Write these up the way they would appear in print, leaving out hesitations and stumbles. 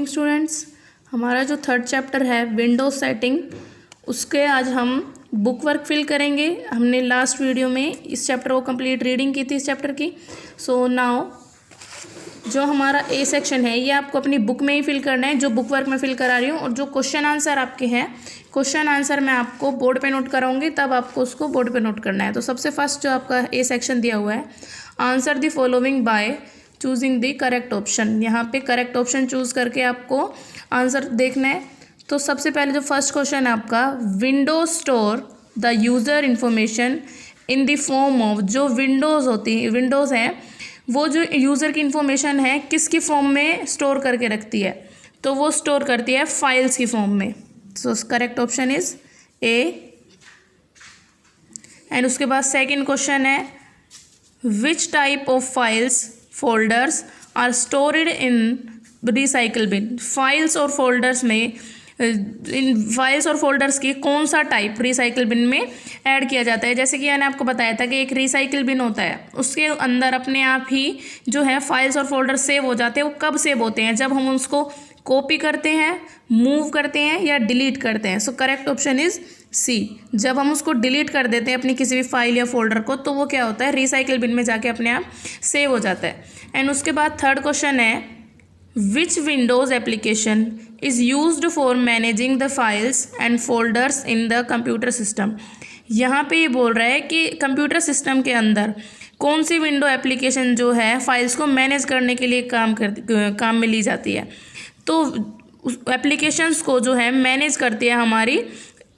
Students. हमारा जो third chapter है विंडोज सेटिंग, उसके आज हम बुक वर्क फिल करेंगे। हमने लास्ट वीडियो में इस चैप्टर को कंप्लीट रीडिंग की थी इस चैप्टर की। सो नाउ जो हमारा ए सेक्शन है ये आपको अपनी बुक में ही फिल करना है, जो बुक वर्क में फिल करा रही हूँ। और जो क्वेश्चन आंसर आपके हैं, क्वेश्चन आंसर मैं आपको बोर्ड पे नोट कराऊंगी, तब आपको उसको बोर्ड पे नोट करना है। तो सबसे फर्स्ट जो आपका ए सेक्शन दिया हुआ है, answer the following by choosing the correct option. यहाँ पे करेक्ट ऑप्शन चूज करके आपको आंसर देखना है। तो सबसे पहले जो फर्स्ट क्वेश्चन है आपका, Windows store the user information in the form of, जो विंडोज़ है वो जो यूज़र की इन्फॉर्मेशन है किसकी फॉर्म में स्टोर करके रखती है, तो वो स्टोर करती है फाइल्स की फॉर्म में। So correct option is A. And उसके बाद सेकंड क्वेश्चन है, which type of files folders are stored in recycle bin. Files और फोल्डर्स में, इन फाइल्स और फोल्डर्स की कौन सा टाइप रिसाइकल बिन में ऐड किया जाता है। जैसे कि मैंने आपको बताया था कि एक रिसाइकल बिन होता है, उसके अंदर अपने आप ही जो है फाइल्स और फोल्डर्स सेव हो जाते हैं। वो कब सेव होते हैं, जब हम उसको कॉपी करते हैं, मूव करते हैं या डिलीट करते हैं। So correct option is C. जब हम उसको डिलीट कर देते हैं अपनी किसी भी फाइल या फोल्डर को, तो वो क्या होता है, रिसाइकल बिन में जाके अपने आप सेव हो जाता है। एंड उसके बाद थर्ड क्वेश्चन है, which Windows application is used for managing the files and folders in the computer system. यहाँ पे ये बोल रहा है कि कंप्यूटर सिस्टम के अंदर कौन सी विंडो एप्लीकेशन जो है फाइल्स को मैनेज करने के लिए काम में ली जाती है। तो एप्लीकेशंस को जो है मैनेज करती है हमारी,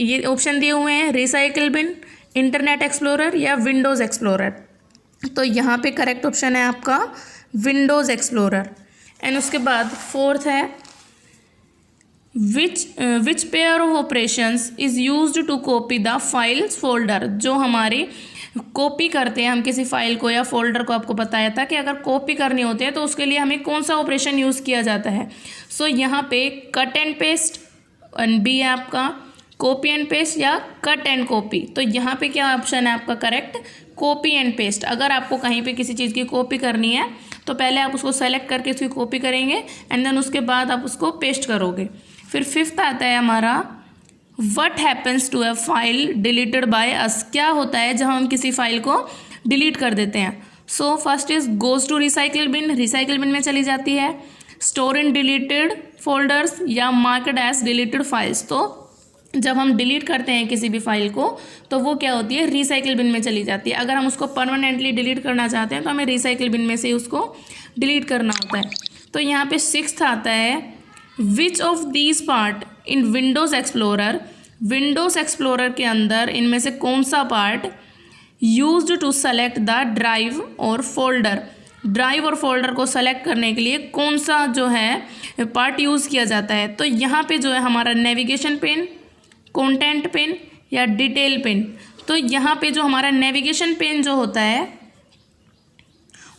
ये ऑप्शन दिए हुए हैं, रिसाइकल बिन, इंटरनेट एक्सप्लोरर या विंडोज़ एक्सप्लोरर। तो यहाँ पे करेक्ट ऑप्शन है आपका विंडोज़ एक्सप्लोरर। एंड उसके बाद फोर्थ है, which pair of operations is used to copy the files folder. जो हमारी कॉपी करते हैं हम किसी फाइल को या फोल्डर को, आपको बताया था कि अगर कॉपी करनी होती है तो उसके लिए हमें कौन सा ऑपरेशन यूज़ किया जाता है। सो यहाँ पे cut and paste, and B है आपका कॉपी एंड पेस्ट या कट एंड कॉपी। तो यहाँ पे क्या ऑप्शन है आपका करेक्ट, कॉपी एंड पेस्ट। अगर आपको कहीं पे किसी चीज़ की कॉपी करनी है तो पहले आप उसको सेलेक्ट करके उसकी कॉपी करेंगे एंड देन उसके बाद आप उसको पेस्ट करोगे। फिर फिफ्थ आता है हमारा, what happens to a file deleted by us. क्या होता है जब हम किसी फाइल को डिलीट कर देते हैं। So first is goes to recycle bin, recycle bin में चली जाती है, स्टोर इन डिलीटेड फोल्डर्स या मार्केड एज डिलीटेड फाइल्स। तो जब हम डिलीट करते हैं किसी भी फाइल को तो वो क्या होती है, रिसाइकल बिन में चली जाती है। अगर हम उसको परमानेंटली डिलीट करना चाहते हैं तो हमें रिसाइकल बिन में से उसको डिलीट करना होता है। तो यहाँ पे सिक्स्थ आता है, which of these part in Windows Explorer. Windows Explorer के अंदर इनमें से कौन सा part used to select the drive और फोल्डर। ड्राइव और फोल्डर को सेलेक्ट करने के लिए कौन सा जो है पार्ट यूज़ किया जाता है। तो यहाँ पे जो है हमारा नेविगेशन पेन, कंटेंट पेन या डिटेल पेन। तो यहाँ पे जो हमारा नेविगेशन पेन जो होता है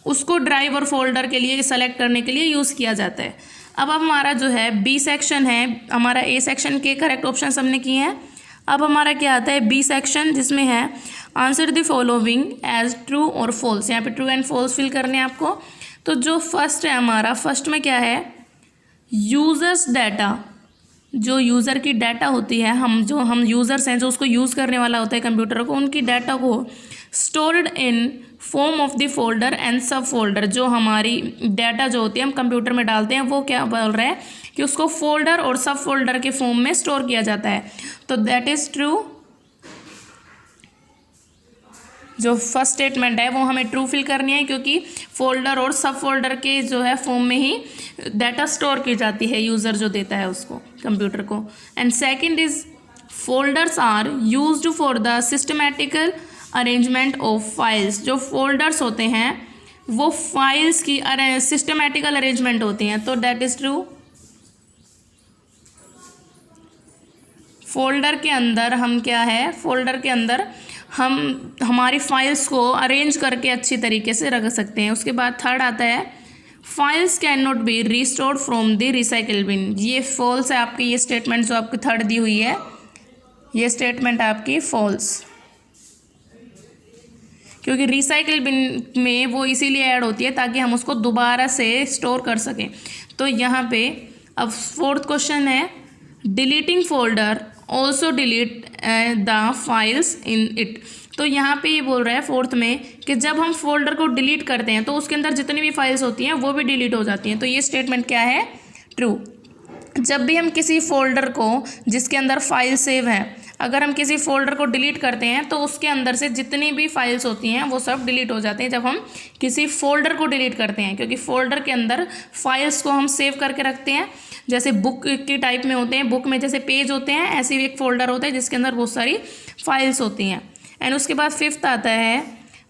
उसको ड्राइव और फोल्डर के लिए सेलेक्ट करने के लिए यूज़ किया जाता है। अब हमारा जो है बी सेक्शन है, हमारा ए सेक्शन के करेक्ट ऑप्शन हमने किए हैं। अब हमारा क्या आता है बी सेक्शन, जिसमें है answer the following as true और फॉल्स। यहाँ पे ट्रू एंड फॉल्स फिल करने हैं आपको। तो जो फर्स्ट है हमारा, फर्स्ट में क्या है, यूजर्स डाटा। जो यूज़र की डाटा होती है, हम यूज़र्स हैं जो उसको यूज़ करने वाला होता है कंप्यूटर को, उनकी डाटा को stored in form of the folder and सब फोल्डर। जो हमारी डाटा जो होती है हम कंप्यूटर में डालते हैं, वो क्या बोल रहा है कि उसको फोल्डर और सब फोल्डर के फॉर्म में स्टोर किया जाता है। तो दैट इज़ ट्रू। जो फर्स्ट स्टेटमेंट है वो हमें ट्रू फिल करनी है, क्योंकि फोल्डर और सब फोल्डर के जो है फॉर्म में ही डाटा स्टोर की जाती है, यूज़र जो देता है उसको कंप्यूटर को। And second is, folders are used for the systematical arrangement of files. जो फोल्डर्स होते हैं वो फाइल्स की सिस्टमैटिकल अरेंजमेंट होती हैं। तो दैट इज ट्रू। फोल्डर के अंदर हम क्या है, फोल्डर के अंदर हम हमारी फाइल्स को अरेंज करके अच्छी तरीके से रख सकते हैं। उसके बाद थर्ड आता है, files can not be restored from the recycle bin. ये फॉल्स है आपकी, ये स्टेटमेंट जो आपकी थर्ड दी हुई है, ये स्टेटमेंट आपकी फॉल्स, क्योंकि रिसाइकल बिन में वो इसीलिए ऐड होती है ताकि हम उसको दोबारा से स्टोर कर सकें। तो यहाँ पे अब फोर्थ क्वेश्चन है deleting folder also delete the files in it. तो यहाँ पे ये बोल रहा है फोर्थ में कि जब हम फोल्डर को डिलीट करते हैं तो उसके अंदर जितनी भी फाइल्स होती हैं वो भी डिलीट हो जाती हैं। तो ये स्टेटमेंट क्या है? ट्रू। जब भी हम किसी फोल्डर को जिसके अंदर फाइल सेव है, अगर हम किसी फोल्डर को डिलीट करते हैं तो उसके अंदर से जितनी भी फाइल्स होती हैं वो सब डिलीट हो जाती हैं जब हम किसी फोल्डर को डिलीट करते हैं, क्योंकि फोल्डर के अंदर फाइल्स को हम सेव करके रखते हैं। जैसे बुक के टाइप में होते हैं, बुक में जैसे पेज होते हैं, ऐसे भी एक फोल्डर होता है जिसके अंदर बहुत सारी फाइल्स होती हैं। एंड उसके बाद फिफ्थ आता है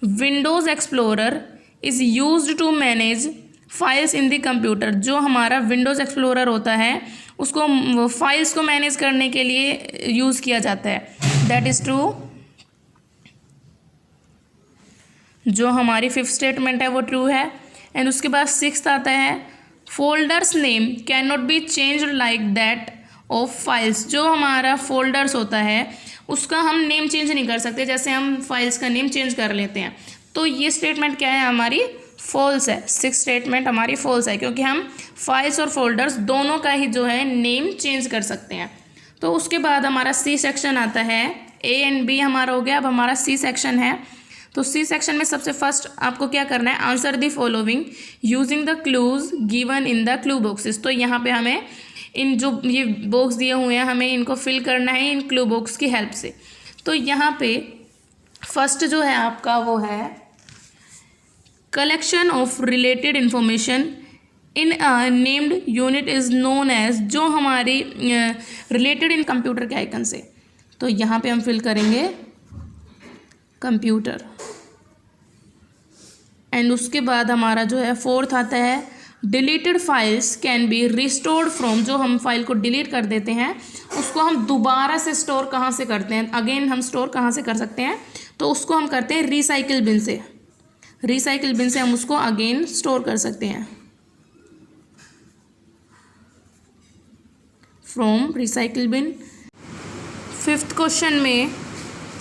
Windows Explorer is used to manage files in the computer. जो हमारा विंडोज़ एक्सप्लोरर होता है उसको फाइल्स को मैनेज करने के लिए यूज़ किया जाता है। That is true. जो हमारी फिफ्थ स्टेटमेंट है वो ट्रू है। एंड उसके बाद सिक्स्थ आता है folders name can not be changed like that of files. जो हमारा फोल्डर्स होता है उसका हम नेम चेंज नहीं कर सकते जैसे हम फाइल्स का नेम चेंज कर लेते हैं। तो ये स्टेटमेंट क्या है? हमारी फॉल्स है। सिक्स स्टेटमेंट हमारी फॉल्स है, क्योंकि हम फाइल्स और फोल्डर्स दोनों का ही जो है नेम चेंज कर सकते हैं। तो उसके बाद हमारा सी सेक्शन आता है। ए एंड बी हमारा हो गया, अब हमारा सी सेक्शन है। तो सी सेक्शन में सबसे फर्स्ट आपको क्या करना है? Answer the following using the clues given in the clue boxes. तो यहाँ पे हमें इन जो ये बॉक्स दिए हुए हैं हमें इनको फिल करना है इन क्लू बॉक्स की हेल्प से। तो यहाँ पे फर्स्ट जो है आपका वो है collection of related information in named unit is known as. जो हमारी रिलेटेड इन कंप्यूटर के आइकन से, तो यहाँ पे हम फिल करेंगे कंप्यूटर। एंड उसके बाद हमारा जो है फोर्थ आता है deleted files can be restored from. जो हम फाइल को डिलीट कर देते हैं उसको हम दोबारा से स्टोर कहाँ से करते हैं? अगेन हम स्टोर कहाँ से कर सकते हैं? तो उसको हम करते हैं रिसाइकिल बिन से। रिसाइकिल बिन से हम उसको अगेन स्टोर कर सकते हैं from recycle bin. Fifth question में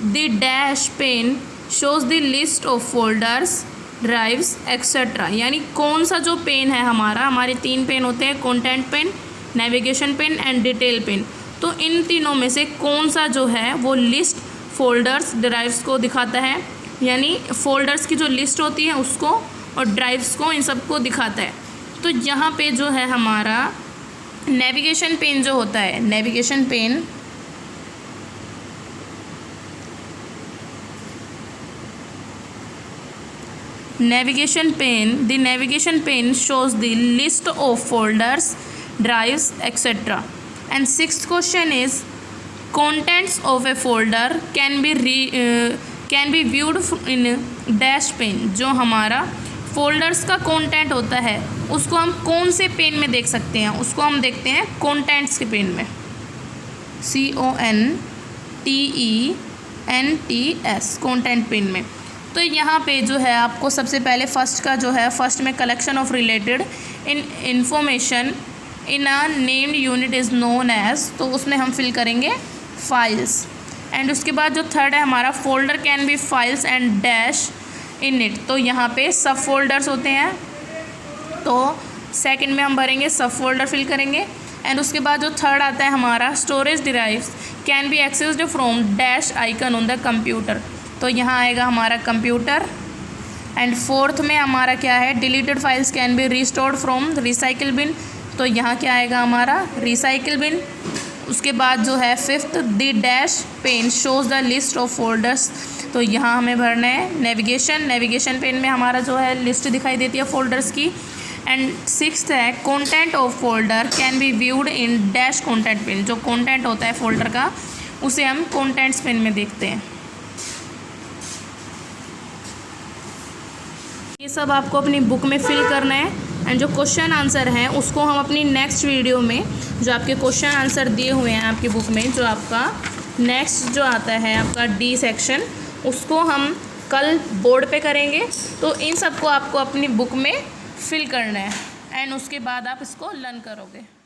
the dash pane shows the list of folders drives etcetera. यानी कौन सा जो पेन है हमारे तीन पेन होते हैं, content pane, navigation pane and detail pane. तो इन तीनों में से कौन सा जो है वो लिस्ट फोल्डर्स ड्राइव्स को दिखाता है, यानी फोल्डर्स की जो लिस्ट होती है उसको और ड्राइव्स को, इन सबको दिखाता है। तो यहाँ पे जो है हमारा नेविगेशन पेन जो होता है, navigation pane the navigation pane shows the list of folders, drives, etc. And sixth question is contents of a folder can be viewed in dash pane। जो हमारा फोल्डर्स का कंटेंट होता है उसको हम कौन से पेन में देख सकते हैं? उसको हम देखते हैं कंटेंट्स के पेन में, CONTENTS, कंटेंट पेन में। तो यहाँ पे जो है आपको सबसे पहले फर्स्ट का जो है, फर्स्ट में collection of related information in a named unit is known as, तो उसमें हम फिल करेंगे फाइल्स। एंड उसके बाद जो थर्ड है हमारा folder can B files and dash in it. तो यहाँ पे सब फोल्डर्स होते हैं, तो सेकंड में हम भरेंगे सब फोल्डर फिल करेंगे। एंड उसके बाद जो थर्ड आता है हमारा storage derives can be accessed from dash icon on the computer. तो यहाँ आएगा हमारा कंप्यूटर। एंड फोर्थ में हमारा क्या है? Deleted files can be restored from recycle bin. तो यहाँ क्या आएगा हमारा? Recycle bin. उसके बाद जो है fifth the dash pane shows the list of folders. तो यहाँ हमें भरना है नेविगेशन पेन में हमारा जो है लिस्ट दिखाई देती है फोल्डर्स की। एंड सिक्स्थ है content of folder can be viewed in dash content pane. जो कंटेंट होता है फोल्डर का उसे हम कंटेंट्स पेन में देखते हैं। ये सब आपको अपनी बुक में फिल करना है। एंड जो क्वेश्चन आंसर हैं उसको हम अपनी नेक्स्ट वीडियो में, जो आपके क्वेश्चन आंसर दिए हुए हैं आपकी बुक में, जो आपका नेक्स्ट जो आता है आपका डी सेक्शन, उसको हम कल बोर्ड पे करेंगे। तो इन सबको आपको अपनी बुक में फिल करना है एंड उसके बाद आप इसको लर्न करोगे।